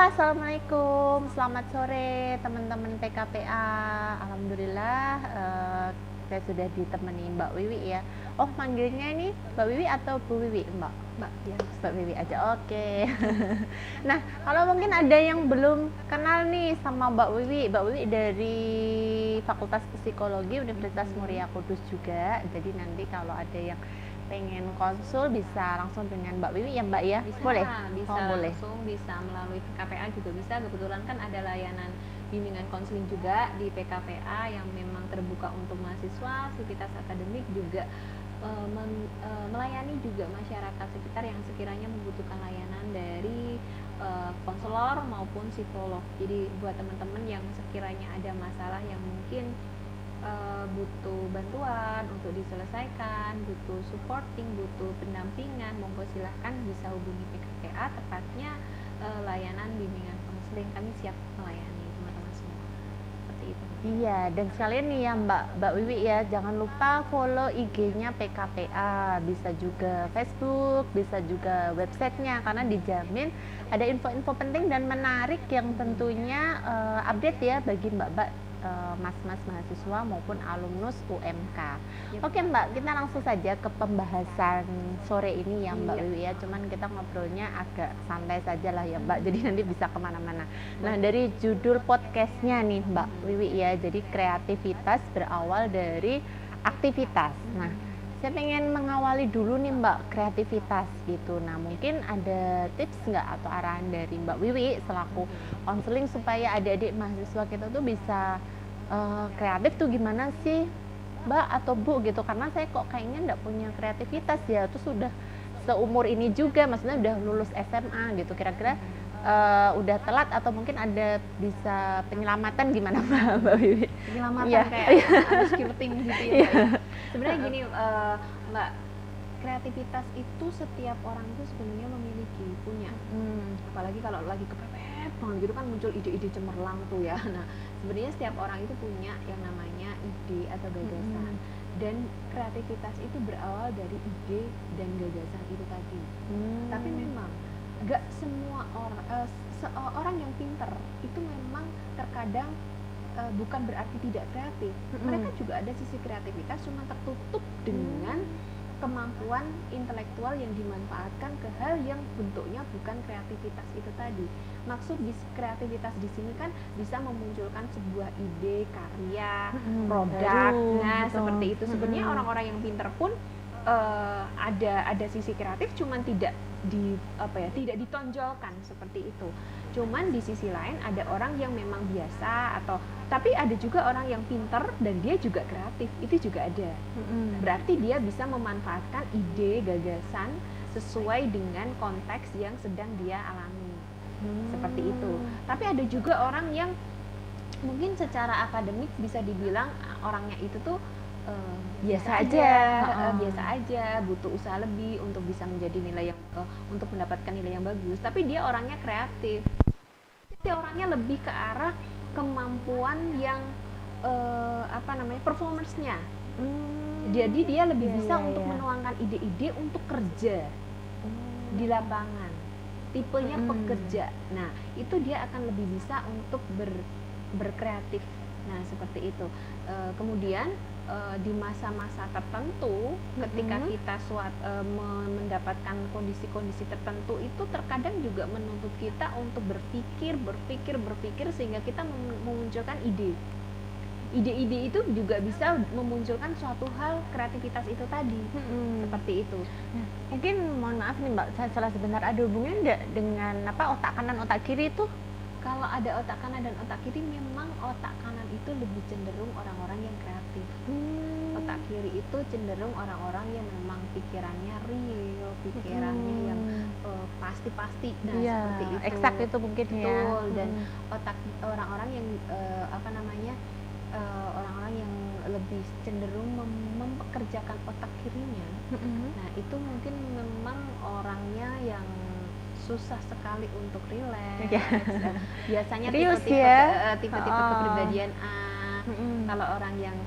Assalamualaikum. Selamat sore teman-teman PKPA. Alhamdulillah saya sudah ditemani Mbak Wiwi ya. Oh, manggilnya ini Mbak Wiwi atau Bu Wiwi, Mbak? Mbak ya. Mbak Wiwi aja. Oke. Nah, kalau mungkin ada yang belum kenal nih sama Mbak Wiwi. Mbak Wiwi dari Fakultas Psikologi Universitas Muria Kudus juga. Jadi nanti kalau ada yang pengen konsul bisa langsung dengan Mbak Wiwi ya Mbak ya? Bisa, Boleh? bisa Boleh. langsung, bisa melalui PKPA juga bisa. Kebetulan kan ada layanan bimbingan konseling juga di PKPA yang memang terbuka untuk mahasiswa, sivitas akademik juga melayani juga masyarakat sekitar yang sekiranya membutuhkan layanan dari konselor maupun psikolog. Jadi buat teman-teman yang sekiranya ada masalah yang mungkin butuh bantuan untuk diselesaikan, butuh supporting, butuh pendampingan, monggo silahkan bisa hubungi PKPA, tepatnya layanan bimbingan konseling. Kami siap melayani teman-teman semua. Seperti itu. Iya, dan sekalian nih ya Mbak Wiwi ya, jangan lupa follow IG-nya PKPA, bisa juga Facebook, bisa juga websitenya, karena dijamin ada info-info penting dan menarik yang tentunya update ya bagi Mbak-Mbak, mas-mas mahasiswa maupun alumnus UMK. Yep. Oke Mbak, kita langsung saja ke pembahasan sore ini ya Mbak Wiwi ya. Cuman kita ngobrolnya agak santai saja lah ya Mbak, jadi nanti bisa kemana-mana. Nah, dari judul podcastnya nih Mbak Wiwi ya, jadi kreativitas berawal dari aktivitas. Nah, saya pengen mengawali dulu nih Mbak, kreativitas gitu. Nah, mungkin ada tips nggak atau arahan dari Mbak Wiwi selaku konseling supaya adik-adik mahasiswa kita tuh bisa kreatif tuh gimana sih Mbak atau Bu gitu, karena saya kok kayaknya nggak punya kreativitas ya, terus sudah seumur ini juga, maksudnya udah lulus SMA gitu, kira-kira udah telat atau mungkin ada bisa penyelamatan gimana Mbak Wiwi? Penyelamatan Ya. kayak harus skirting gitu ya. Sebenarnya gini Mbak, kreativitas itu setiap orang itu sebenarnya memiliki, punya. Apalagi kalau lagi kepepet banget gitu kan muncul ide-ide cemerlang tuh ya. Nah, sebenarnya setiap orang itu punya yang namanya ide atau gagasan. Dan kreativitas itu berawal dari ide dan gagasan itu tadi. Tapi memang gak semua orang yang pinter itu memang terkadang bukan berarti tidak kreatif. Mereka juga ada sisi kreativitas, cuma tertutup dengan kemampuan intelektual yang dimanfaatkan ke hal yang bentuknya bukan kreativitas itu tadi. Maksud kreativitas di sini kan bisa memunculkan sebuah ide, karya, produk. Nah, seperti itu. Sebenarnya orang-orang yang pinter pun ada sisi kreatif, cuman tidak tidak ditonjolkan seperti itu. Cuman di sisi lain ada orang yang memang biasa tapi ada juga orang yang pinter dan dia juga kreatif, itu juga ada. Berarti dia bisa memanfaatkan ide, gagasan sesuai dengan konteks yang sedang dia alami. Seperti itu. Tapi ada juga orang yang mungkin secara akademik bisa dibilang orangnya itu tuh biasa aja, butuh usaha lebih untuk bisa menjadi nilai yang untuk mendapatkan nilai yang bagus. Tapi dia orangnya kreatif. Dia orangnya lebih ke arah kemampuan yang performance-nya. Jadi dia lebih bisa untuk menuangkan ide-ide untuk kerja di lapangan. Tipenya pekerja. Nah, itu dia akan lebih bisa untuk berkreatif. Nah, seperti itu. Kemudian di masa-masa tertentu, ketika kita mendapatkan kondisi-kondisi tertentu, itu terkadang juga menuntut kita untuk berpikir sehingga kita memunculkan ide. Ide-ide itu juga bisa memunculkan suatu hal, kreativitas itu tadi. Seperti itu. Mungkin mohon maaf nih Mbak, saya salah sebentar, ada hubungannya enggak dengan otak kanan otak kiri itu? Kalau ada otak kanan dan otak kiri, memang otak kanan itu lebih cenderung orang-orang yang kreatif. Otak kiri itu cenderung orang-orang yang memang pikirannya real, pikirannya yang pasti-pasti. Nah, seperti itu. Eksak itu mungkin. Betul. Dan otak orang-orang yang orang-orang yang lebih cenderung mempekerjakan otak kirinya. Nah, itu mungkin memang orangnya yang susah sekali untuk rileks. Biasanya tipe-tipe kepribadian A. Kalau orang yang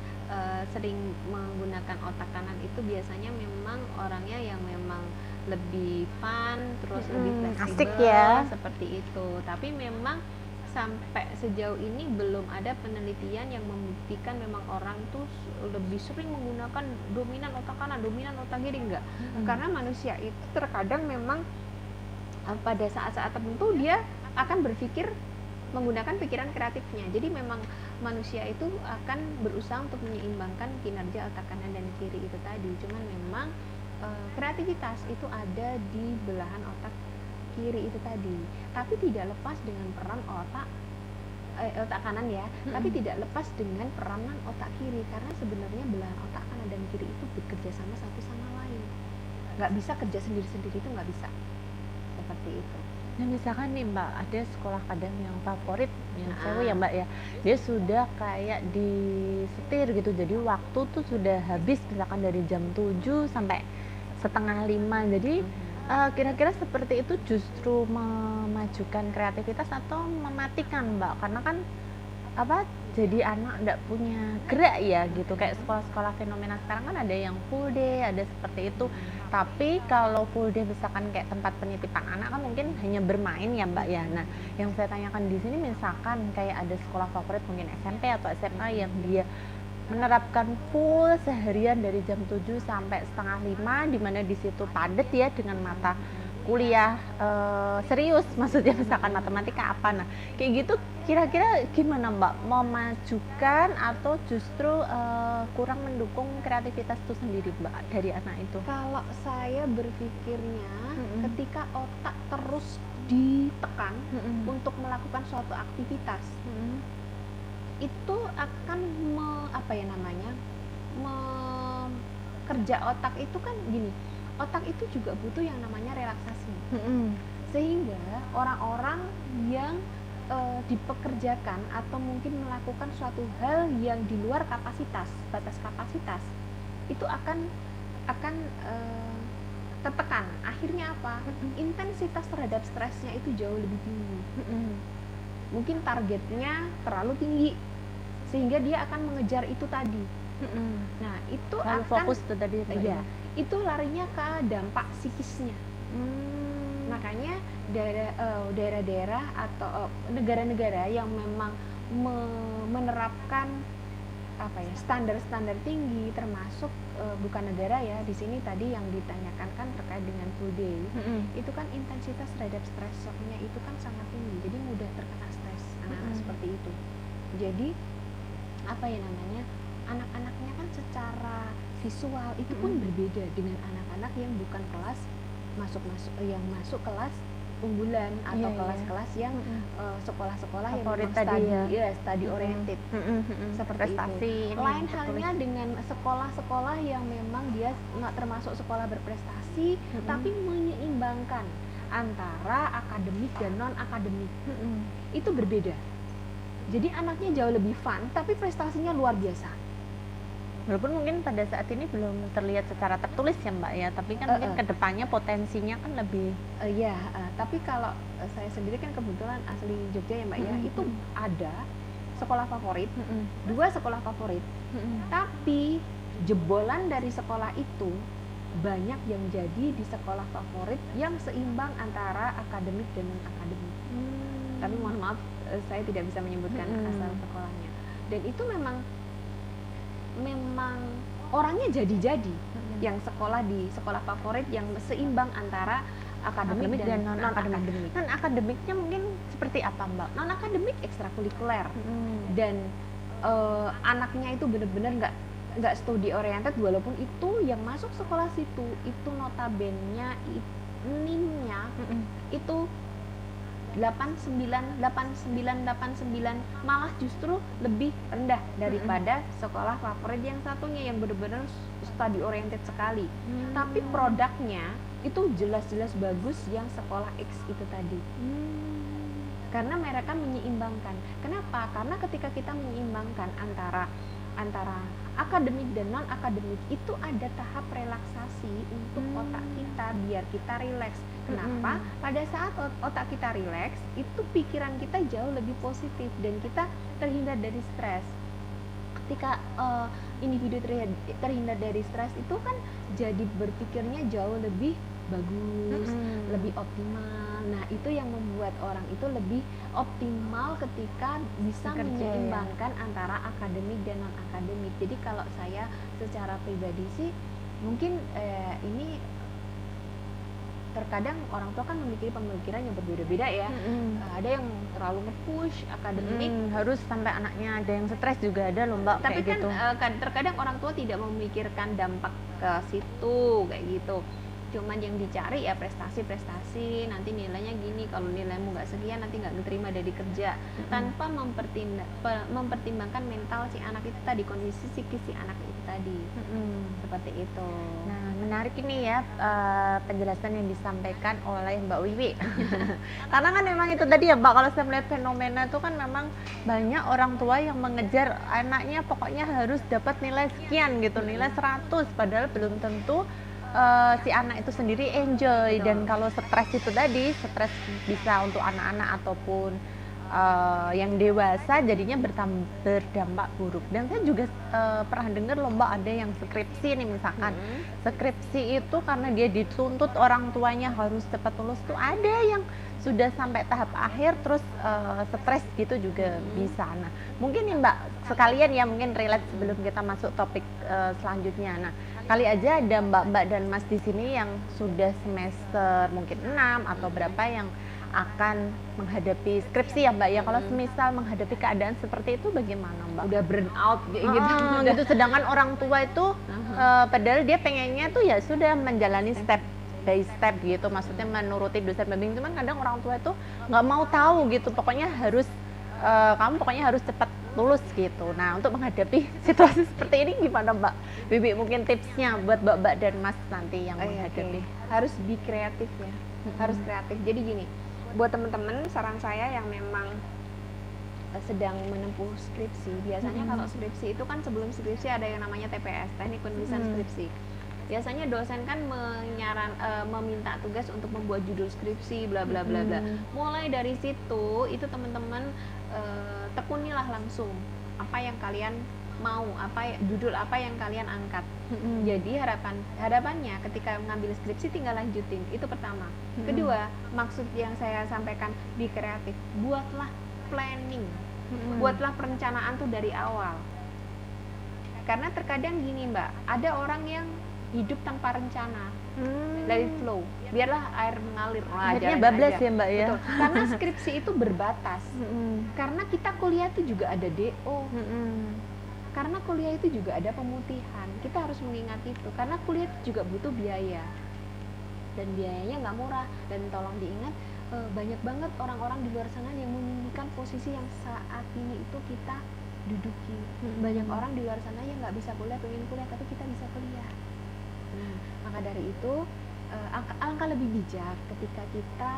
sering menggunakan otak kanan itu biasanya memang orangnya yang memang lebih fun, terus lebih fleksibel, asik ya. seperti itu. Tapi memang sampai sejauh ini belum ada penelitian yang membuktikan memang orang tuh lebih sering menggunakan dominan otak kanan, dominan otak kiri, enggak. Karena manusia itu terkadang memang pada saat-saat tertentu dia akan berpikir menggunakan pikiran kreatifnya. Jadi memang manusia itu akan berusaha untuk menyeimbangkan kinerja otak kanan dan kiri itu tadi. Cuman memang kreativitas itu ada di belahan otak kiri itu tadi, tapi tidak lepas dengan peran otak kanan ya, tapi tidak lepas dengan peranan otak kiri, karena sebenarnya belahan otak kanan dan kiri itu bekerja sama satu sama lain, nggak bisa kerja sendiri-sendiri, itu nggak bisa seperti itu. Nah misalkan nih Mbak, ada sekolah kadang yang favorit yang cewek ya Mbak ya, dia sudah kayak disetir gitu, jadi waktu tuh sudah habis misalkan dari jam 7 sampai setengah 5, jadi kira-kira seperti itu justru memajukan kreativitas atau mematikan Mbak? Karena kan jadi anak nggak punya gerak ya gitu, kayak sekolah-sekolah fenomena sekarang kan ada yang full day, ada seperti itu. Tapi kalau full day misalkan kayak tempat penitipan anak kan mungkin hanya bermain ya Mbak ya. Nah yang saya tanyakan di sini misalkan kayak ada sekolah favorit mungkin SMP atau SMA yang dia menerapkan full seharian dari jam 7 sampai setengah 5, di mana di situ padat ya dengan mata kuliah serius, maksudnya misalkan matematika apa. Nah kayak gitu kira-kira gimana Mbak, memajukan atau justru kurang mendukung kreativitas itu sendiri Mbak dari anak itu? Kalau saya berpikirnya ketika otak terus ditekan untuk melakukan suatu aktivitas, itu akan kerja otak itu kan gini, otak itu juga butuh yang namanya relaksasi. Sehingga orang-orang yang dipekerjakan atau mungkin melakukan suatu hal yang di luar kapasitas, batas kapasitas, itu akan tertekan. Akhirnya apa? Intensitas terhadap stresnya itu jauh lebih tinggi. Mungkin targetnya terlalu tinggi, sehingga dia akan mengejar itu tadi. Nah itu terlalu akan fokus tuh tadi ya, itu larinya ke dampak psikisnya. Makanya daerah-daerah atau negara-negara yang memang menerapkan standar-standar tinggi, termasuk bukan negara ya, di sini tadi yang ditanyakan kan terkait dengan full day, itu kan intensitas terhadap stresnya itu kan sangat tinggi, jadi mudah terkena stres anak-anak seperti itu. Jadi anak-anaknya kan secara visual itu pun berbeda dengan anak-anak yang bukan kelas masuk kelas unggulan atau kelas-kelas yang sekolah-sekolah yang memang study oriented seperti prestasi itu. Lain halnya dengan sekolah-sekolah yang memang dia nggak termasuk sekolah berprestasi, tapi menyeimbangkan antara akademik dan non akademik. Itu berbeda. Jadi anaknya jauh lebih fun, tapi prestasinya luar biasa. Walaupun mungkin pada saat ini belum terlihat secara tertulis ya Mbak ya, tapi kan mungkin kedepannya potensinya kan lebih tapi kalau saya sendiri kan kebetulan asli Jogja ya Mbak ya, itu ada sekolah favorit, 2 sekolah favorit, tapi jebolan dari sekolah itu banyak yang jadi di sekolah favorit yang seimbang antara akademik dan non akademik. Tapi mohon maaf, saya tidak bisa menyebutkan asal sekolahnya. Dan itu memang orangnya jadi yang sekolah di sekolah favorit yang seimbang antara akademik dan non akademik. Non akademiknya mungkin seperti apa Mbak? Non akademik ekstrakurikuler dan anaknya itu benar-benar nggak studi oriented, walaupun itu yang masuk sekolah situ itu notabene NIM-nya itu 89, malah justru lebih rendah daripada sekolah favorit yang satunya yang benar-benar study oriented sekali. Tapi produknya itu jelas-jelas bagus yang sekolah X itu tadi. Karena mereka menyeimbangkan. Kenapa? Karena ketika kita menyeimbangkan antara akademik dan non akademik, itu ada tahap relaksasi untuk otak kita biar kita rileks. Kenapa? Pada saat otak kita rileks, itu pikiran kita jauh lebih positif dan kita terhindar dari stres. Ketika individu terhindar dari stres itu kan jadi berpikirnya jauh lebih bagus, lebih optimal. Nah, itu yang membuat orang itu lebih optimal ketika bisa Bekerja, menyeimbangkan antara akademik dan non akademik. Jadi kalau saya secara pribadi sih mungkin ini terkadang orang tua kan memiliki pemikiran yang berbeda-beda ya. Ada yang terlalu nge-push akademik, harus sampai anaknya ada yang stres juga ada loh mbak, tapi kayak kan gitu. terkadang orang tua tidak memikirkan dampak ke situ kayak gitu. Cuman yang dicari ya prestasi, nanti nilainya gini, kalau nilaimu nggak sekian nanti nggak diterima dari kerja, tanpa mempertimbangkan mental si anak itu tadi, kondisi psikis si anak itu tadi. Seperti itu. Nah, menarik ini ya penjelasan yang disampaikan oleh Mbak Wiwi. Karena kan memang itu tadi ya Mbak, kalau saya melihat fenomena itu kan memang banyak orang tua yang mengejar anaknya pokoknya harus dapat nilai sekian gitu, nilai 100, padahal belum tentu si anak itu sendiri enjoy. Betul. Dan kalau stres itu tadi, stres bisa untuk anak-anak ataupun yang dewasa jadinya berdampak buruk. Dan saya juga pernah dengar loh Mbak, ada yang skripsi nih misalkan, skripsi itu karena dia dituntut orang tuanya harus cepat lulus tuh ada yang sudah sampai tahap akhir terus stres gitu juga bisa. Nah mungkin nih Mbak sekalian ya, mungkin relate sebelum kita masuk topik selanjutnya. Nah kali aja ada Mbak-mbak dan Mas di sini yang sudah semester mungkin 6 atau berapa yang akan menghadapi skripsi ya Mbak ya. Kalau semisal menghadapi keadaan seperti itu bagaimana Mbak? Udah burn out gitu. Gitu. Sedangkan orang tua itu padahal dia pengennya tuh ya sudah menjalani step by step gitu, maksudnya menuruti dosen pembimbing, cuman kadang orang tua itu nggak mau tahu gitu, pokoknya harus kamu pokoknya harus cepat lulus gitu. Nah untuk menghadapi situasi seperti ini gimana Mbak Bibi, mungkin tipsnya buat Mbak dan Mas nanti yang menghadapi? Harus be kreatif ya, harus kreatif. Jadi gini, buat teman-teman saran saya yang memang sedang menempuh skripsi, biasanya kalau skripsi itu kan sebelum skripsi ada yang namanya TPS, teknik penulisan skripsi. Biasanya dosen kan meminta tugas untuk membuat judul skripsi bla bla bla bla. Mulai dari situ itu teman-teman tekunilah langsung apa yang kalian mau, judul apa yang kalian angkat. Jadi harapannya ketika mengambil skripsi tinggal lanjutin, itu pertama. Kedua, maksud yang saya sampaikan di kreatif, buatlah planning, buatlah perencanaan tuh dari awal. Karena terkadang gini Mbak, ada orang yang hidup tanpa rencana, dari flow, biarlah air mengalir, akhirnya bablas ya Mbak ya. Betul. Karena skripsi itu berbatas, karena kita kuliah itu juga ada DO, karena kuliah itu juga ada pemutihan, kita harus mengingat itu, karena kuliah itu juga butuh biaya, dan biayanya nggak murah. Dan tolong diingat, banyak banget orang-orang di luar sana yang menginginkan posisi yang saat ini itu kita duduki. Banyak orang di luar sana yang nggak bisa kuliah, pengen kuliah tapi kita bisa kuliah. Nah, maka dari itu alangkah lebih bijak ketika kita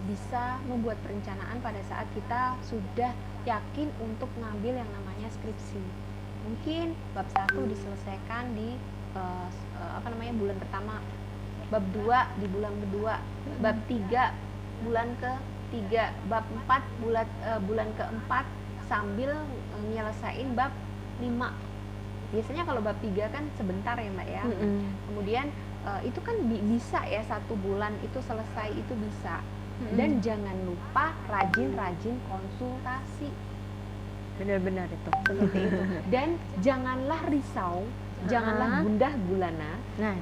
bisa membuat perencanaan pada saat kita sudah yakin untuk ngambil yang namanya skripsi. Mungkin bab 1 diselesaikan di bulan pertama, bab 2 di bulan kedua, bab 3 bulan ke-3, bab 4 bulan ke-4 sambil nyelesain bab 5. Biasanya kalau bab 3 kan sebentar ya Mbak ya. Kemudian itu kan bisa ya 1 bulan itu selesai, itu bisa. Dan jangan lupa rajin-rajin konsultasi. Benar-benar itu. Seperti itu. Dan janganlah risau, janganlah gundah gulana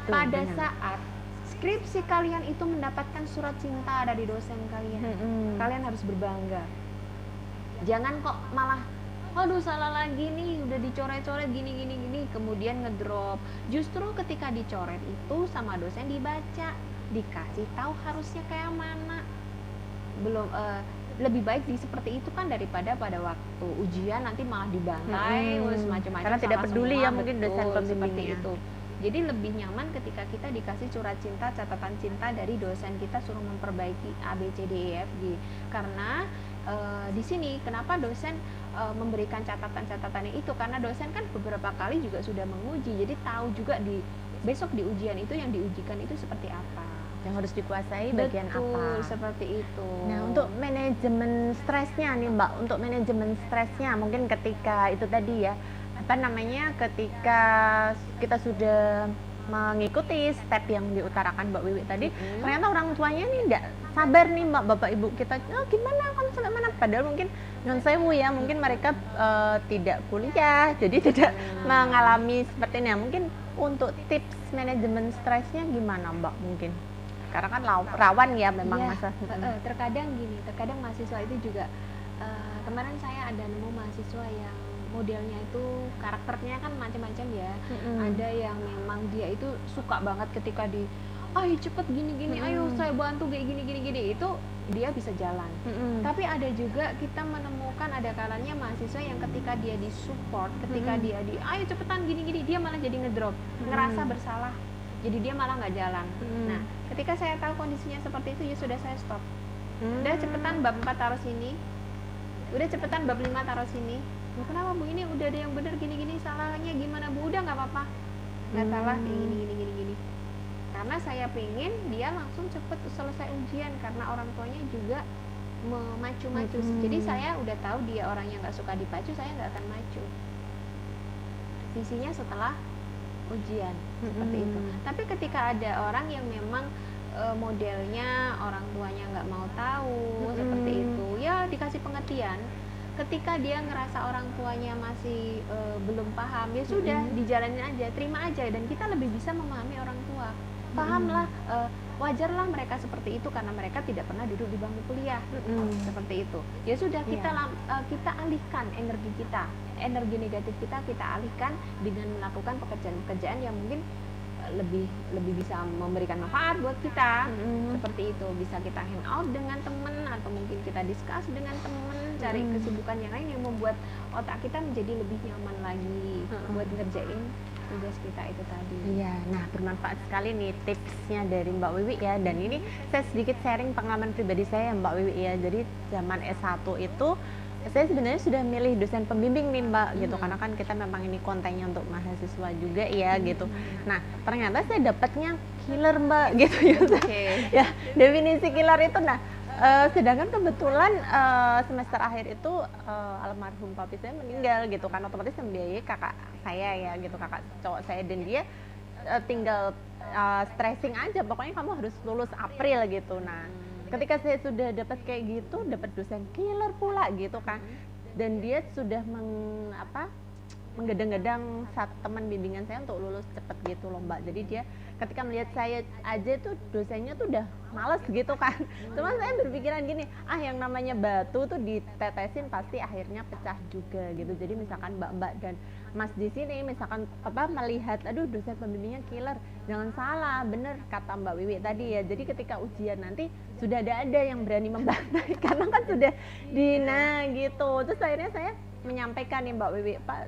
pada saat skripsi kalian itu mendapatkan surat cinta dari dosen kalian. Kalian harus berbangga. Jangan kok malah aduh salah lagi nih, udah dicoret-coret gini, kemudian ngedrop. Justru ketika dicoret itu sama dosen dibaca, dikasih tahu harusnya kayak mana. Lebih baik seperti itu kan daripada pada waktu ujian nanti malah dibantai, macam-macam. Karena tidak peduli ya mungkin dosen seperti pembimbingnya itu. Jadi lebih nyaman ketika kita dikasih surat cinta, catatan cinta dari dosen kita, suruh memperbaiki A, B, C, D, E, F, G. Karena di sini kenapa dosen memberikan catatan-catatannya itu, karena dosen kan beberapa kali juga sudah menguji, jadi tahu juga besok di ujian itu yang diujikan itu seperti apa, yang harus dikuasai bagian apa. Seperti itu. Nah untuk manajemen stresnya nih Mbak, untuk manajemen stresnya mungkin ketika itu tadi ya, ketika kita sudah mengikuti step yang diutarakan Mbak Wiwi tadi, ternyata orang tuanya nih nggak sabar nih Mbak, bapak ibu kita, oh, gimana kamu sampai mana? Padahal mungkin non sewu ya, mungkin mereka tidak kuliah, jadi tidak mengalami seperti ini. Mungkin untuk tips manajemen stresnya gimana Mbak mungkin? Karena kan rawan ya memang masa. Terkadang gini, terkadang mahasiswa itu juga kemarin saya ada nemu mahasiswa yang modelnya itu karakternya kan macam-macam ya. Ada yang memang dia itu suka banget ketika ayo cepet gini-gini, ayo saya bantu kayak gini-gini, itu dia bisa jalan. Tapi ada juga kita menemukan ada kalanya mahasiswa yang ketika dia disupport, ketika dia ayo cepetan gini-gini, dia malah jadi ngedrop, ngerasa bersalah, jadi dia malah nggak jalan. Nah, ketika saya tahu kondisinya seperti itu, ya sudah saya stop. Udah cepetan bab 4 taruh sini, udah cepetan bab 5 taruh sini. Kenapa Bu, ini udah ada yang bener gini-gini, salahnya gimana Bu? Udah nggak apa-apa, nggak salah kayak gini. Karena saya pengen dia langsung cepet selesai ujian, karena orang tuanya juga memacu-macu. Jadi saya udah tahu dia orang yang nggak suka dipacu, saya nggak akan macu. Sisinya setelah ujian seperti itu. Tapi ketika ada orang yang memang modelnya orang tuanya nggak mau tahu seperti itu, ya dikasih pengertian. Ketika dia ngerasa orang tuanya masih belum paham, ya sudah dijalanin aja, terima aja, dan kita lebih bisa memahami orang tua. Pahamlah, wajarlah mereka seperti itu karena mereka tidak pernah duduk di bangku kuliah, seperti itu. Ya sudah, kita alihkan energi kita, energi negatif kita alihkan dengan melakukan pekerjaan-pekerjaan yang mungkin lebih bisa memberikan manfaat buat kita. Seperti itu, bisa kita hangout dengan teman, atau mungkin kita discuss dengan teman, cari kesibukan yang lain yang membuat otak kita menjadi lebih nyaman lagi buat ngerjain tugas kita itu tadi. Iya, nah bermanfaat sekali nih tipsnya dari Mbak Wiwi ya. Dan ini saya sedikit sharing pengalaman pribadi saya Mbak Wiwi ya. Jadi zaman S1 itu saya sebenarnya sudah milih dosen pembimbing nih Mbak gitu, karena kan kita memang ini kontennya untuk mahasiswa juga ya gitu. Nah ternyata saya dapatnya killer Mbak gitu ya. Ya definisi killer itu, nah sedangkan kebetulan semester akhir itu almarhum papi saya meninggal gitu kan, otomatis membiayai kakak saya ya gitu, kakak cowok saya, dan dia tinggal stressing aja, pokoknya kamu harus lulus April gitu. Nah ketika saya sudah dapat kayak gitu, dapat dosen killer pula gitu kan, dan dia sudah menggadang-gadang saat teman bimbingan saya untuk lulus cepet gitu loh Mbak. Jadi dia ketika melihat saya aja tuh dosennya tuh udah males gitu kan. Cuma saya berpikiran gini, yang namanya batu tuh ditetesin pasti akhirnya pecah juga gitu. Jadi misalkan Mbak-mbak dan Mas di sini misalkan melihat aduh dosen pembimbingnya killer, jangan salah, bener kata Mbak Wiwi tadi ya. Jadi ketika ujian nanti sudah ada yang berani membantai karena kan sudah gitu. Terus akhirnya saya menyampaikan nih Mbak Wiwi, Pak,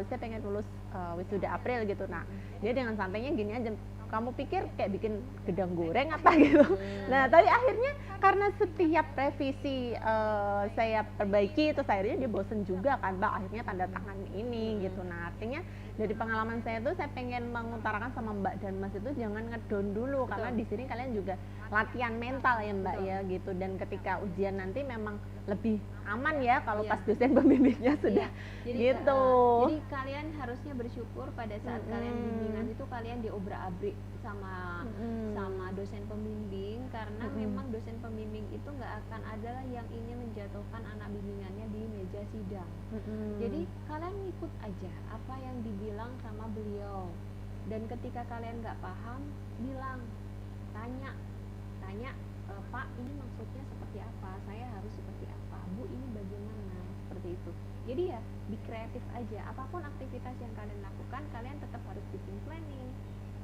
saya pengen lulus wisuda April gitu. Nah dia dengan santainya gini aja, kamu pikir kayak bikin gedang goreng apa gitu. Nah tapi akhirnya karena setiap revisi saya perbaiki, terus akhirnya dia bosen juga kan Mbak, akhirnya tanda tangan ini gitu. Nah artinya dari pengalaman saya tuh saya pengen mengutarakan sama Mbak dan Mas itu jangan ngedown dulu. Karena di sini kalian juga latihan mental ya Mbak ya gitu, dan ketika ujian nanti memang lebih aman ya kalau pas dosen pembimbingnya sudah gitu. Jadi kalian harusnya bersyukur pada saat kalian bimbingan itu kalian diobrak-abrik sama dosen pembimbing, karena memang dosen pembimbing itu nggak akan ada yang ingin menjatuhkan anak bimbingannya di meja sidang. Jadi kalian ngikut aja apa yang dibilang sama beliau, dan ketika kalian nggak paham bilang, tanya Pak ini maksudnya seperti apa, saya harus seperti apa, Bu ini bagaimana, seperti itu. Jadi ya be kreatif aja, apapun aktivitas yang kalian lakukan kalian tetap harus bikin planning,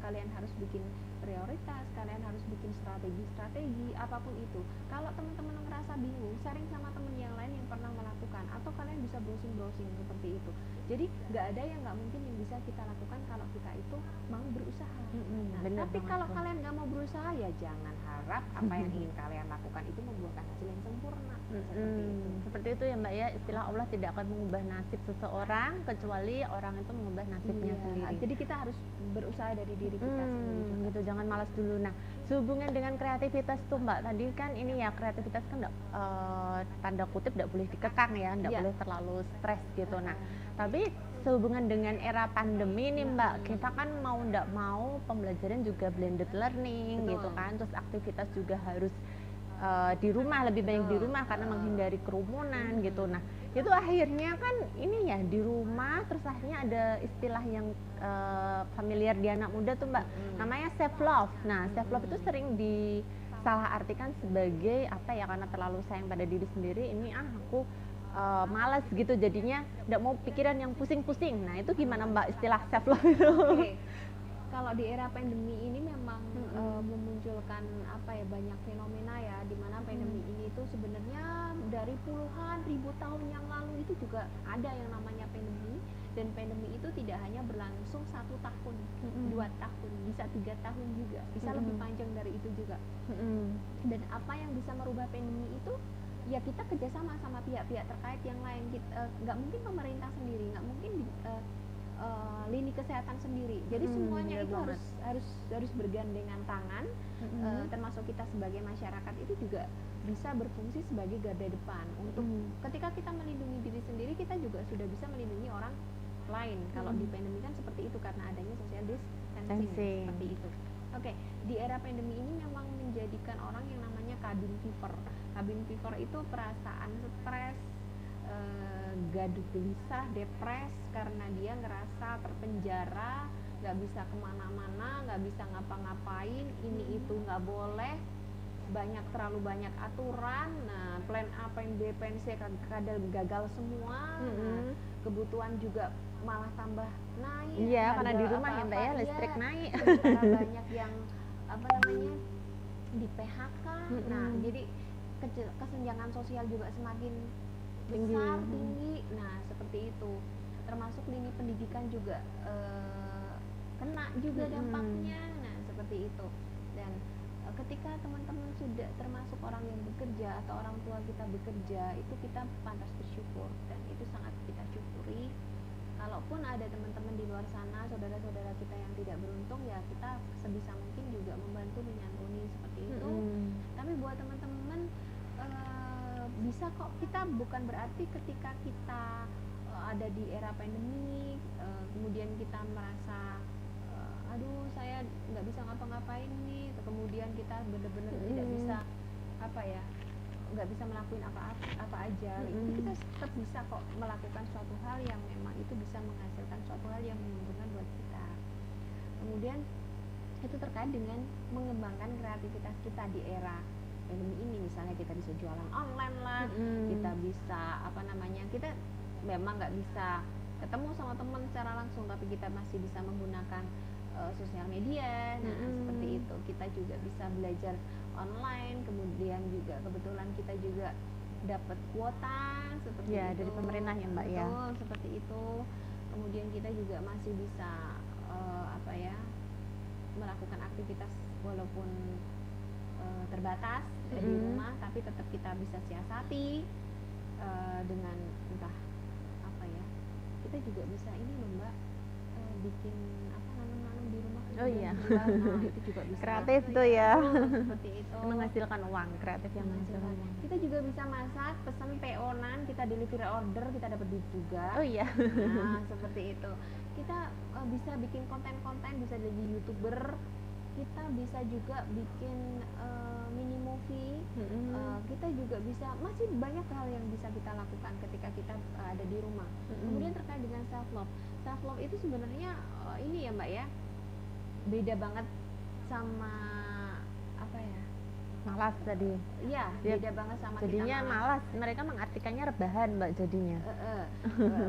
kalian harus bikin prioritas, kalian harus bikin strategi apapun itu. Kalau teman-teman ngerasa bingung, sharing sama teman yang lain yang pernah melakukan, atau kalian bisa browsing seperti itu. Jadi nggak ada yang nggak mungkin yang bisa kita lakukan kalau kita itu mau berusaha. Tapi kalau kalian nggak mau berusaha, ya jangan harap apa yang ingin kalian lakukan itu membuahkan hasil yang sempurna. Seperti itu. seperti itu ya Mbak ya, istilah Allah tidak akan mengubah nasib seseorang kecuali orang itu mengubah nasibnya Iya, sendiri. jadi kita harus berusaha dari diri kita sendiri juga. Gitu, jangan malas dulu. Nah, sehubungan dengan kreativitas tuh Mbak, tadi kan ini ya kreativitas kan tanda kutip tidak boleh dikekang ya, tidak Iya. boleh terlalu stres gitu. Nah, tapi sehubungan dengan era pandemi nih Mbak, kita kan mau tidak mau pembelajaran juga blended learning Betul. gitu kan, terus aktivitas juga harus di rumah, lebih banyak di rumah karena menghindari kerumunan gitu. Nah, itu akhirnya kan ini ya di rumah, terus akhirnya ada istilah yang familiar di anak muda tuh Mbak, namanya self love. Nah, self love itu sering disalah artikan sebagai apa ya, karena terlalu sayang pada diri sendiri, ini aku malas gitu, jadinya tidak mau pikiran yang pusing-pusing. Nah, itu gimana Mbak istilah self love itu? Oke. Kalau di era pandemi ini memang memunculkan apa ya, banyak fenomena ya, di mana pandemi ini itu sebenarnya dari puluhan ribu tahun yang lalu itu juga ada yang namanya pandemi, dan pandemi itu tidak hanya berlangsung 1 tahun, 2 tahun, bisa 3 tahun juga, bisa lebih panjang dari itu juga. Dan apa yang bisa merubah pandemi itu ya kita kerjasama sama pihak-pihak terkait yang lain. Nggak mungkin pemerintah sendiri, nggak mungkin lini kesehatan sendiri. Jadi semuanya itu harus bergandengan tangan, termasuk kita sebagai masyarakat itu juga bisa berfungsi sebagai garda depan untuk ketika kita melindungi diri sendiri, kita juga sudah bisa melindungi orang lain. Kalau di pandemi kan seperti itu karena adanya social distancing seperti itu. Oke, di era pandemi ini memang menjadikan orang yang namanya cabin fever. Cabin fever itu perasaan stres, gaduh gelisah, depres karena dia ngerasa terpenjara, nggak bisa kemana-mana, nggak bisa ngapa-ngapain, ini itu nggak boleh, terlalu banyak aturan. Nah, plan A, plan B, plan C kadang gagal semua. Nah, kebutuhan juga malah tambah naik. Iya, karena di rumah ya Mbak ya, listrik naik. Sementara banyak yang di PHK. Nah, jadi kesenjangan sosial juga semakin besar, tinggi. Nah, seperti itu. Termasuk lini pendidikan juga kena juga dampaknya. Nah, seperti itu. Dan ketika teman-teman sudah termasuk orang yang bekerja atau orang tua kita bekerja, itu kita pantas bersyukur dan itu sangat kita syukuri. Kalaupun ada teman-teman di luar sana, saudara-saudara kita yang tidak beruntung, ya kita sebisa mungkin juga membantu menyantuni seperti itu. Tapi buat teman-teman bisa kok, kita bukan berarti ketika kita ada di era pandemi kemudian kita merasa aduh saya nggak bisa ngapa-ngapain nih, kemudian kita benar-benar tidak bisa nggak bisa melakukan apa aja. Itu kita tetap bisa kok melakukan suatu hal yang memang itu bisa menghasilkan suatu hal yang menguntungkan buat kita. Kemudian itu terkait dengan mengembangkan kreativitas kita di era pandemi ini. Misalnya kita bisa jualan online lah, kita bisa kita memang nggak bisa ketemu sama teman secara langsung, tapi kita masih bisa menggunakan sosial media. Nah, seperti itu kita juga bisa belajar online. Kemudian juga kebetulan kita juga dapat kuota seperti ya, itu dari pemerintah ya Mbak. betul, ya seperti itu. Kemudian kita juga masih bisa melakukan aktivitas walaupun terbatas di rumah, tapi tetap kita bisa siasati dengan entah kita juga bisa ini loh Mbak, bikin nanam di rumah. Oh iya. Nah, itu juga bisa kreatif tuh ya, seperti itu, menghasilkan uang, kreatif yang menghasilkan uang. Kita juga bisa masak, pesan PO-nan, kita delivery order, kita dapat duit juga. Oh iya. Nah, seperti itu. Kita bisa bikin konten-konten, bisa jadi YouTuber. Kita bisa juga bikin mini movie. Kita juga bisa, masih banyak hal yang bisa kita lakukan ketika kita ada di rumah. Kemudian terkait dengan self love itu sebenarnya ini ya Mbak ya, beda banget sama malas tadi. Iya, beda banget sama jadinya kita malas. Mereka mengartikannya rebahan Mbak jadinya.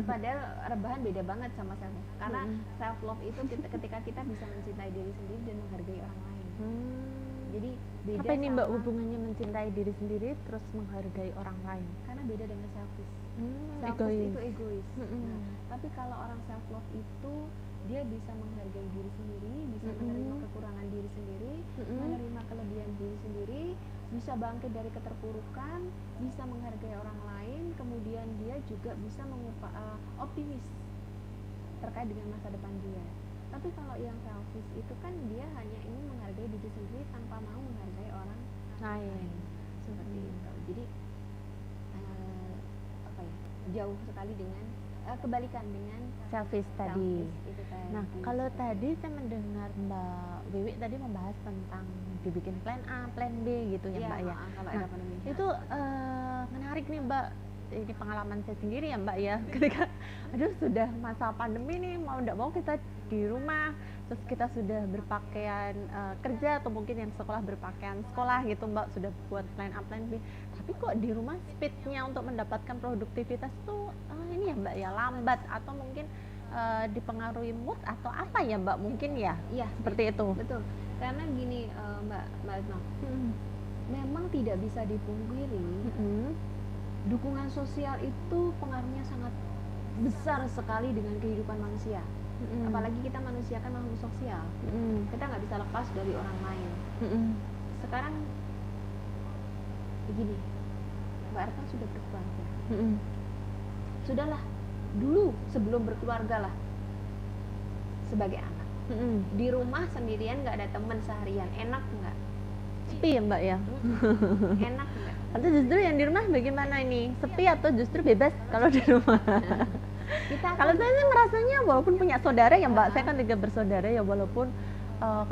Padahal rebahan beda banget sama self love, karena self love itu ketika kita bisa mencintai diri sendiri dan menghargai orang lain. Jadi beda. Apa ini Mbak hubungannya mencintai diri sendiri terus menghargai orang lain? Karena beda dengan selfish. Egois. Itu egois. Nah, tapi kalau orang self love itu dia bisa menghargai diri sendiri, bisa menerima kekurangan diri sendiri, menerima kelebihan diri sendiri, bisa bangkit dari keterpurukan, bisa menghargai orang lain, kemudian dia juga bisa optimis terkait dengan masa depan dia. Tapi kalau yang selfish itu kan dia hanya ingin menghargai diri sendiri tanpa mau menghargai orang lain, seperti itu. Jadi apa ya, jauh sekali dengan kebalikan dengan selfish tadi. Itu tadi. Nah, kalau tadi saya mendengar Mbak Wiwi tadi membahas tentang dibikin plan A, plan B gitu ya, Mbak ya. Kalau Nah, ada pandemi. itu menarik nih, Mbak. Ini pengalaman saya sendiri ya, Mbak ya. Ketika aduh sudah masa pandemi nih, mau enggak mau kita di rumah, terus kita sudah berpakaian kerja atau mungkin yang sekolah berpakaian sekolah gitu, Mbak, sudah buat plan A, plan B. Tapi kok di rumah speednya untuk mendapatkan produktivitas tuh ini ya, Mbak ya, lambat atau mungkin dipengaruhi mood atau apa ya, Mbak, mungkin ya? Iya, Seperti itu. betul. Karena gini, Mbak Retno, memang tidak bisa dipungkiri dukungan sosial itu pengaruhnya sangat besar sekali dengan kehidupan manusia. Apalagi kita manusia kan makhluk sosial, kita nggak bisa lepas dari orang lain. Sekarang begini, Mbak Retno sudah berkeluarga. Sudahlah, dulu sebelum berkeluarga lah sebagai anak. Di rumah sendirian nggak ada teman seharian, enak nggak? Sepi ya, Mbak ya? Enak nggak? Atau justru yang di rumah bagaimana ini? Sepi atau justru bebas kalau di rumah? Kalau saya sih merasanya walaupun punya saudara ya, Mbak, saya kan juga bersaudara ya, walaupun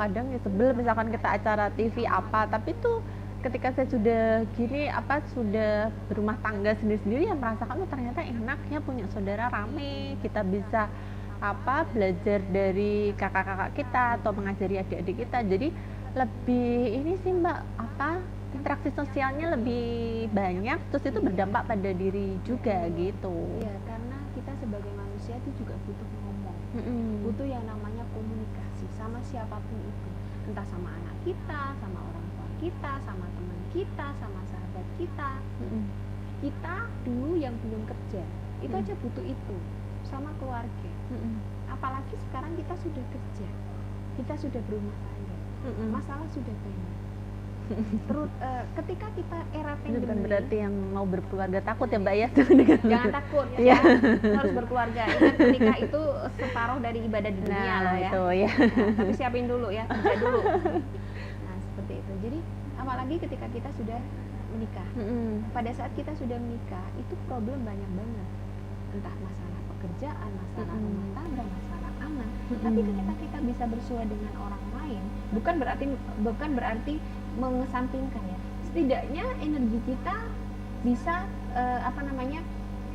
kadang ya sebel misalkan kita acara TV apa, tapi tuh ketika saya sudah gini sudah berumah tangga sendiri-sendiri ya merasakan ternyata enak ya punya saudara rame, kita bisa belajar dari kakak-kakak kita atau mengajari adik-adik kita. Jadi lebih ini sih, Mbak, interaksi sosialnya lebih banyak, terus itu berdampak pada diri juga gitu. Iya, karena kita sebagai manusia itu juga butuh ngomong, butuh yang namanya komunikasi sama siapapun itu, entah sama anak kita, sama orang tua kita, sama teman kita, sama sahabat kita. Kita dulu yang belum kerja itu aja butuh itu, sama keluarga. Apalagi sekarang kita sudah kerja, kita sudah berumah tangga, masalah sudah banyak. Terus ketika kita era pandemi, bukan berarti yang mau berkeluarga takut ya, Mbak ya? Jangan takut ya, harus berkeluarga. Ingat ketika itu separuh dari ibadah di dunia loh ya. Itu, ya. Nah, tapi siapin dulu ya, kerja dulu. Nah seperti itu. Jadi apalagi ketika kita sudah menikah, pada saat kita sudah menikah itu problem banyak banget, entah masalah pekerjaan, masalah rumah tangga, masalah anak. Tapi ketika kita bisa bersua dengan orang lain, bukan berarti mengesampingkan ya, setidaknya energi kita bisa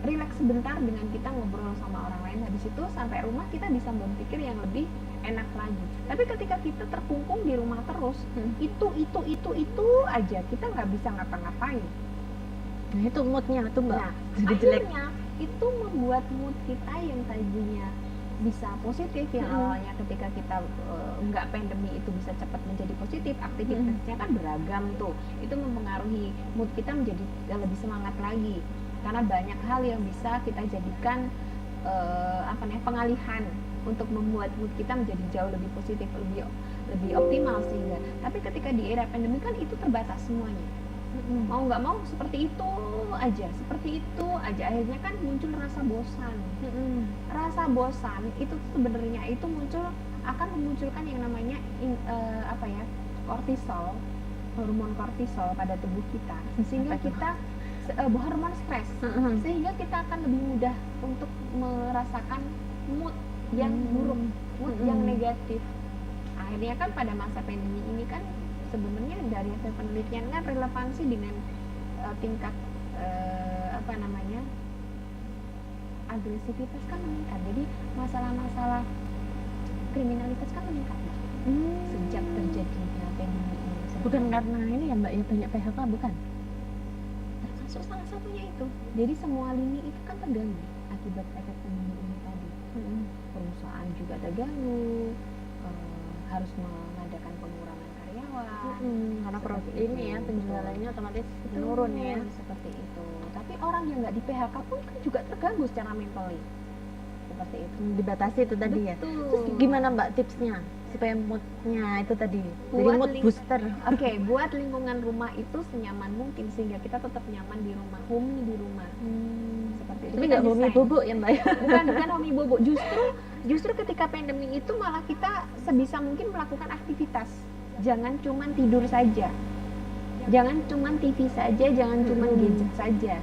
rileks sebentar dengan kita ngobrol sama orang lain. Habis itu sampai rumah kita bisa berpikir yang lebih enak lagi. Tapi ketika kita terkungkung di rumah terus, itu aja, kita nggak bisa ngapa-ngapain. Nah itu moodnya tuh, Mbak, Nah, jadi jelek. akhirnya itu membuat mood kita yang tadinya bisa positif, yang awalnya ketika kita nggak pandemi itu bisa cepat menjadi positif, aktivitasnya kan beragam tuh, itu mempengaruhi mood kita menjadi lebih semangat lagi, karena banyak hal yang bisa kita jadikan pengalihan untuk membuat mood kita menjadi jauh lebih positif, lebih optimal sehingga. Tapi ketika di era pandemi kan itu terbatas semuanya, mau nggak mau seperti itu aja, akhirnya kan muncul rasa bosan. Rasa bosan itu sebenarnya itu akan memunculkan yang namanya kortisol, hormon kortisol pada tubuh kita, sehingga kita hormon stres, sehingga kita akan lebih mudah untuk merasakan mood yang buruk, mood yang negatif. Akhirnya kan pada masa pandemi ini kan sebenarnya dari hasil penelitian kan relevansi dengan tingkat agresivitas kan meningkat. Jadi masalah-masalah kriminalitas kan meningkat sejak terjadinya pandemi ini. Bukan karena ini ya, Mbak, ya banyak PHK, bukan? Termasuk salah satunya itu. Jadi semua lini itu kan terganggu akibat efek pandemi ini tadi. Perusahaan juga terganggu, harus mengadakan pengurangan karyawan. Karena ini ya penjualannya otomatis menurun ya. Seperti itu. Tapi orang yang nggak di PHK pun kan juga terganggu secara mentally. seperti itu. Dibatasi itu tadi ya. Betul. Terus gimana Mbak tipsnya supaya moodnya itu tadi jadi Buat mood booster? Oke, buat lingkungan rumah itu senyaman mungkin sehingga kita tetap nyaman di rumah, homey di rumah. Seperti itu. Tapi Kita nggak homey desain. bobo ya Mbak ya? Bukan homey bobo. Justru ketika pandemi itu malah kita sebisa mungkin melakukan aktivitas. Jangan cuman tidur saja. Jangan cuman TV saja, jangan cuman gadget saja.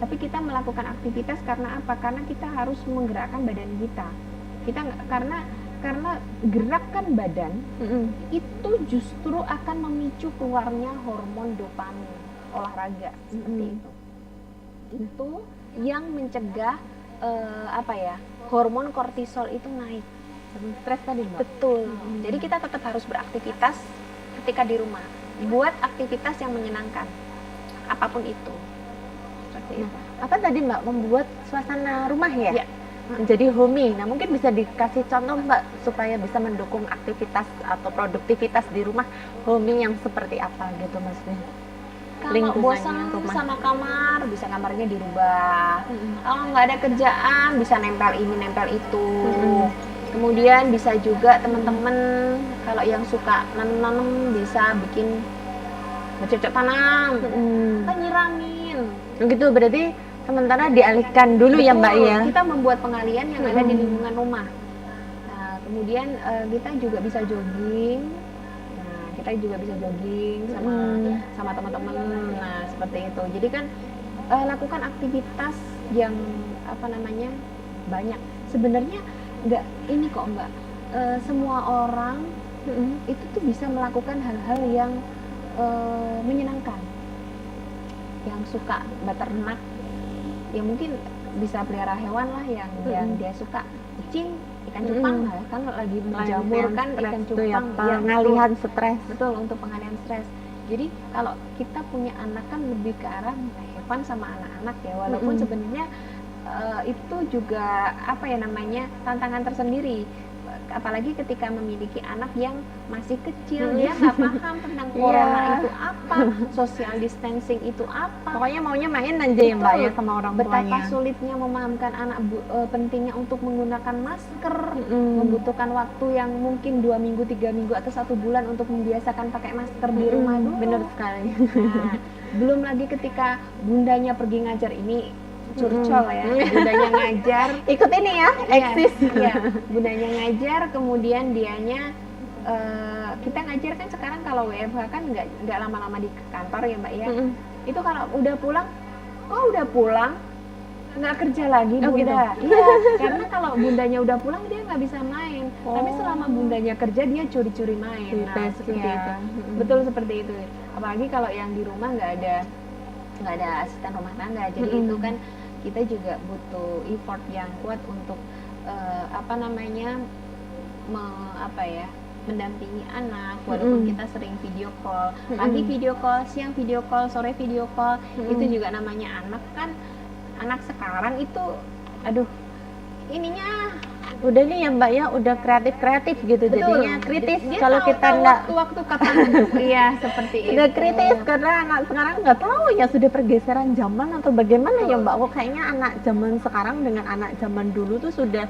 Tapi kita melakukan aktivitas karena apa? Karena kita harus menggerakkan badan kita. Karena gerakkan badan itu justru akan memicu keluarnya hormon dopamin olahraga seperti itu. Itu yang mencegah hormon kortisol itu naik. Stres tadi Mbak? Betul. Jadi kita tetap harus beraktivitas ketika di rumah. Buat aktivitas yang menyenangkan, apapun itu. Seperti itu. Apa tadi Mbak, membuat suasana rumah ya? Ya. Jadi homey. Nah mungkin bisa dikasih contoh Mbak supaya bisa mendukung aktivitas atau produktivitas di rumah homey yang seperti apa gitu maksudnya? Kalau Lingkungannya bosan rumah. sama kamar, bisa kamarnya dirubah. Kalau nggak ada kerjaan, bisa nempel ini, nempel itu. Kemudian bisa juga teman-teman kalau yang suka nanam bisa bikin bercocok tanam, kan nyiramin. Gitu berarti sementara dialihkan dulu ya Mbak ya? Kita membuat pengalian yang ada di lingkungan rumah. Nah, kemudian kita juga bisa jogging. Nah, kita juga bisa jogging sama teman-teman. Nah, seperti itu. Jadi kan lakukan aktivitas yang banyak. Sebenarnya nggak ini kok Mbak. Semua orang itu tuh bisa melakukan hal-hal yang menyenangkan. Yang suka beternak, ya mungkin bisa pelihara hewan lah yang dia suka kucing, ikan cupang lah kan lagi menjamur kan ikan cupang ya, pengalihan stres. Betul, untuk pengalihan stres. Jadi kalau kita punya anak kan lebih ke arah hewan sama anak-anak ya, walaupun sebenarnya itu juga tantangan tersendiri. Apalagi ketika memiliki anak yang masih kecil, dia nggak paham tentang corona itu apa, social distancing itu apa. Pokoknya maunya main aja ya Mbak ya sama orang tuanya. Betapa sulitnya memahamkan anak pentingnya untuk menggunakan masker, membutuhkan waktu yang mungkin 2 minggu, 3 minggu atau 1 bulan untuk membiasakan pakai masker di rumah dulu. Bener sekali. Nah, belum lagi ketika bundanya pergi ngajar, ini curcol ya, bundanya ngajar, Ikut ini ya, eksis. Iya, bundanya ngajar, kemudian dianya kita ngajar kan sekarang kalau WFH kan nggak lama-lama di kantor ya Mbak ya. Itu kalau udah pulang, nggak kerja lagi bunda. Gitu? Iya, karena kalau bundanya udah pulang dia nggak bisa main. Tapi selama bundanya kerja dia curi-curi main. Nah, seperti itu. Betul seperti itu. Apalagi kalau yang di rumah nggak ada asisten rumah tangga, jadi itu kan kita juga butuh effort yang kuat untuk mendampingi anak, walaupun kita sering video call, pagi video call, siang video call, sore video call, itu juga namanya anak sekarang itu, ininya udah nih ya Mbak ya, udah kreatif gitu. Betul. Jadinya kritis kalau kita nggak waktu kapan iya seperti itu. Udah kritis karena anak sekarang nggak tahu ya sudah pergeseran zaman atau bagaimana ya Mbak. Kayaknya anak zaman sekarang dengan anak zaman dulu tuh sudah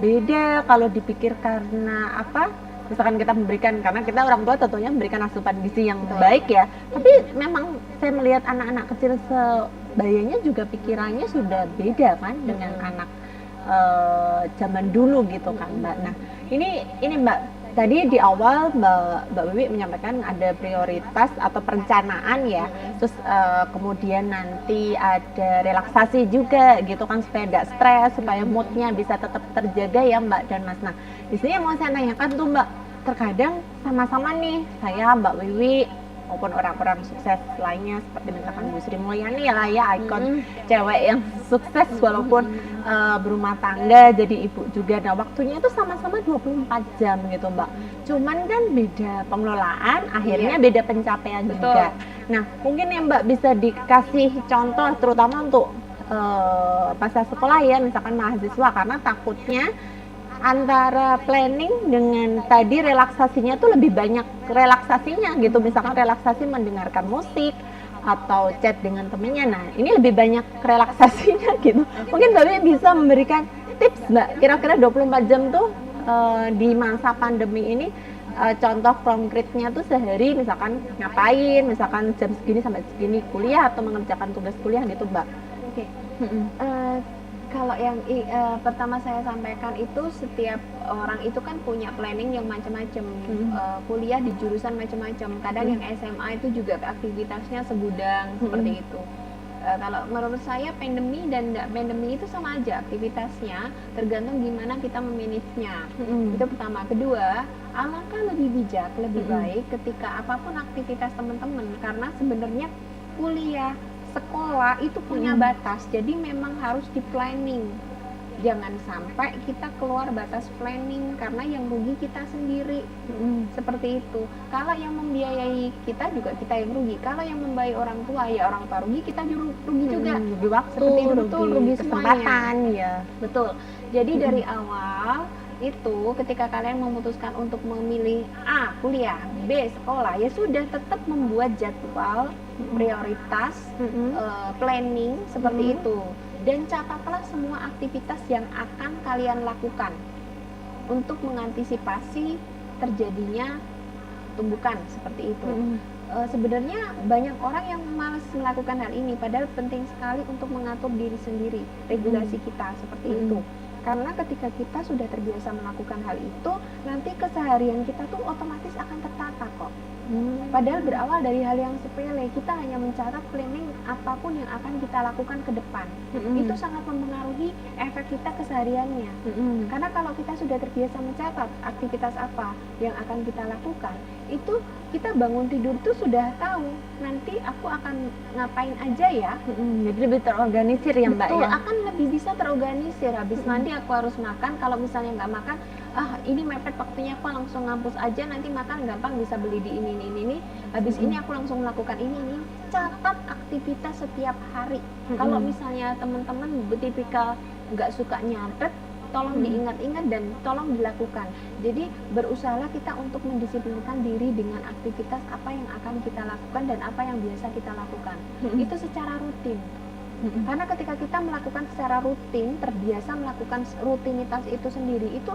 beda kalau dipikir karena apa? Misalkan kita memberikan, karena kita orang tua tentunya memberikan asupan gizi yang baik ya. Tapi memang saya melihat anak-anak kecil sebayanya juga pikirannya sudah beda kan dengan anak zaman dulu gitu kan Mbak. Nah ini Mbak, tadi di awal Mbak Wiwi menyampaikan ada prioritas atau perencanaan ya, terus kemudian nanti ada relaksasi juga gitu kan supaya tidak stres, supaya moodnya bisa tetap terjaga ya Mbak dan Mas. Nah di sini yang mau saya tanyakan tuh Mbak, terkadang sama-sama nih saya, Mbak Wiwi maupun orang-orang sukses lainnya seperti misalkan Bu Sri Mulyani lah ya, ikon cewek yang sukses walaupun berumah tangga jadi ibu juga. Nah waktunya itu sama-sama 24 jam gitu Mbak, cuman kan beda pengelolaan, akhirnya beda pencapaian juga. Nah mungkin ya Mbak bisa dikasih contoh terutama untuk masa sekolah ya, misalkan mahasiswa, karena takutnya antara planning dengan tadi relaksasinya tuh lebih banyak relaksasinya gitu, misalkan relaksasi mendengarkan musik atau chat dengan temennya. Nah ini lebih banyak relaksasinya gitu. Mungkin Mbak bisa memberikan tips tips Mbak, kira-kira 24 jam tuh di masa pandemi ini contoh konkretnya tuh sehari misalkan ngapain, misalkan jam segini sampai segini kuliah atau mengerjakan tugas kuliah gitu Mbak. Oke. Kalau yang pertama saya sampaikan itu setiap orang itu kan punya planning yang macam-macam, kuliah di jurusan macam-macam. Kadang yang SMA itu juga aktivitasnya segudang seperti itu. Kalau menurut saya pandemi dan nggak pandemi itu sama aja aktivitasnya, tergantung gimana kita memanagenya. Itu pertama. Kedua, alangkah lebih bijak, lebih baik ketika apapun aktivitas teman-teman, karena sebenarnya kuliah, sekolah itu punya batas, jadi memang harus di planning. Jangan sampai kita keluar batas planning karena yang rugi kita sendiri. Seperti itu. Kalau yang membiayai kita juga kita yang rugi. Kalau yang membiayai orang tua ya orang tua rugi, kita rugi juga. Rugi waktu, seperti itu, betul, rugi kesempatan semuanya. ya. Betul. Jadi dari awal itu ketika kalian memutuskan untuk memilih A kuliah, B sekolah, ya sudah tetap membuat jadwal prioritas, planning seperti itu. Dan catatlah semua aktivitas yang akan kalian lakukan untuk mengantisipasi terjadinya tumbukan seperti itu. Sebenarnya banyak orang yang malas melakukan hal ini, padahal penting sekali untuk mengatur diri sendiri, regulasi kita seperti itu. Karena ketika kita sudah terbiasa melakukan hal itu, nanti keseharian kita tuh otomatis akan tertata kok. Padahal berawal dari hal yang sepele, kita hanya mencatat planning apapun yang akan kita lakukan ke depan. Itu sangat mempengaruhi efek kita kesehariannya. Karena kalau kita sudah terbiasa mencatat aktivitas apa yang akan kita lakukan, itu kita bangun tidur tuh sudah tahu nanti aku akan ngapain aja ya. Jadi lebih terorganisir ya Mbak. Betul, ya. akan lebih bisa terorganisir. Habis mandi aku harus makan, kalau misalnya nggak makan, ini mepet waktunya, aku langsung ngampus aja, nanti makan gampang bisa beli di ini. Habis ini aku langsung melakukan ini. Catat aktivitas setiap hari. Kalau misalnya teman-teman tipikal nggak suka nyatet, tolong diingat-ingat dan tolong dilakukan. Jadi berusahalah kita untuk mendisiplinkan diri dengan aktivitas apa yang akan kita lakukan dan apa yang biasa kita lakukan. Itu secara rutin. Karena ketika kita melakukan secara rutin, terbiasa melakukan rutinitas itu sendiri, itu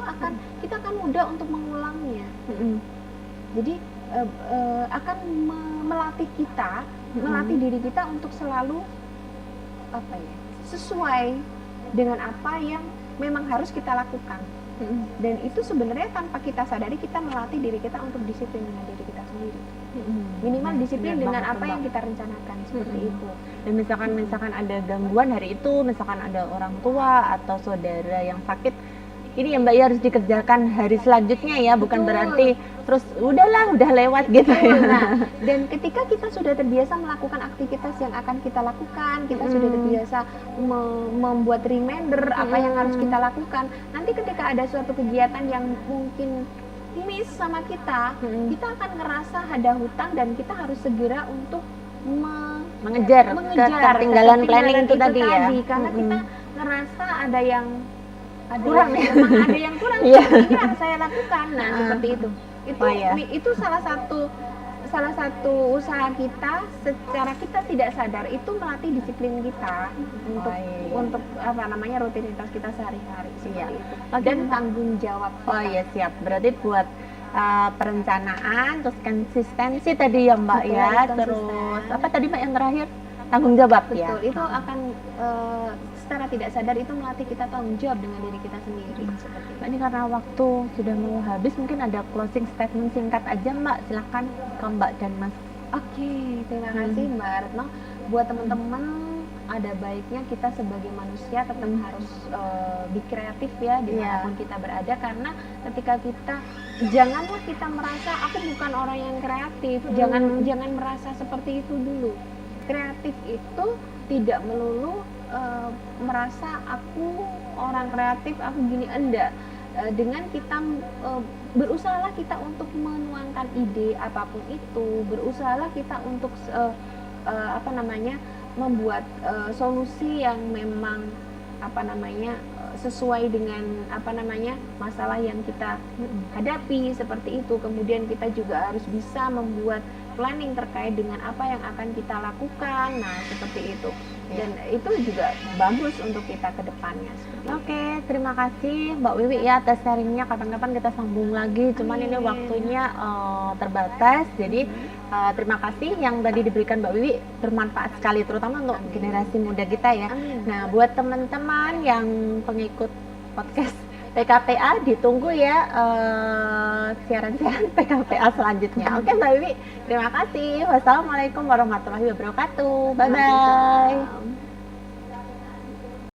kita akan mudah untuk mengulangnya. Jadi akan melatih kita, melatih diri kita untuk selalu sesuai dengan apa yang memang harus kita lakukan. Dan itu sebenarnya tanpa kita sadari kita melatih diri kita untuk disiplin dengan diri kita sendiri. Minimal disiplin dengan apa yang kita rencanakan seperti itu. Dan misalkan ada gangguan hari itu, misalkan ada orang tua atau saudara yang sakit, ini ya Mbak ya harus dikerjakan hari selanjutnya ya, bukan berarti terus udah lewat gitu ya. Nah, dan ketika kita sudah terbiasa melakukan aktivitas yang akan kita lakukan, kita sudah terbiasa membuat reminder apa yang harus kita lakukan. Nanti ketika ada suatu kegiatan yang mungkin miss sama kita, kita akan ngerasa ada hutang dan kita harus segera untuk mengejar ketertinggalan planning itu tadi ya. Karena kita ngerasa ada yang kurang, memang ada yang kurang. Ini harus saya lakukan. Nah, seperti itu. Itu salah satu usaha kita secara kita tidak sadar itu melatih disiplin kita untuk rutinitas kita sehari-hari seperti itu. Dan tanggung jawab kita. Siap. Berarti buat perencanaan, terus konsistensi tadi ya Mbak. Betul, ya, terus apa tadi Mbak yang terakhir? Tanggung jawab. Betul, itu akan secara tidak sadar itu melatih kita tanggung jawab dengan diri kita sendiri. Seperti itu. Ini karena waktu sudah mau habis, mungkin ada closing statement singkat aja Mbak, silakan ke Mbak dan Mas. Oke, terima kasih Mbak Retno. Buat teman-teman, ada baiknya kita sebagai manusia tetap harus be kreatif ya dimanapun kita berada, karena ketika janganlah kita merasa aku bukan orang yang kreatif. Jangan merasa seperti itu dulu. Kreatif itu tidak melulu merasa aku orang kreatif, aku gini, enggak. Dengan kita berusahalah kita untuk menuangkan ide apapun itu, berusahalah kita untuk membuat solusi yang memang sesuai dengan masalah yang kita hadapi seperti itu. Kemudian kita juga harus bisa membuat planning terkait dengan apa yang akan kita lakukan. Nah, seperti itu. Dan itu juga bagus untuk kita ke depannya. Oke, terima kasih Mbak Wiwi ya atas sharingnya. Kapan-kapan kita sambung lagi. Cuman ini waktunya terbatas. Jadi terima kasih yang tadi diberikan Mbak Wiwi, bermanfaat sekali terutama untuk generasi muda kita ya. Nah, buat teman-teman yang pengikut podcast PKPA, ditunggu ya siaran-siaran PKPA selanjutnya. Oke Mbak Wiwi, terima kasih. Wassalamualaikum warahmatullahi wabarakatuh. Bye bye.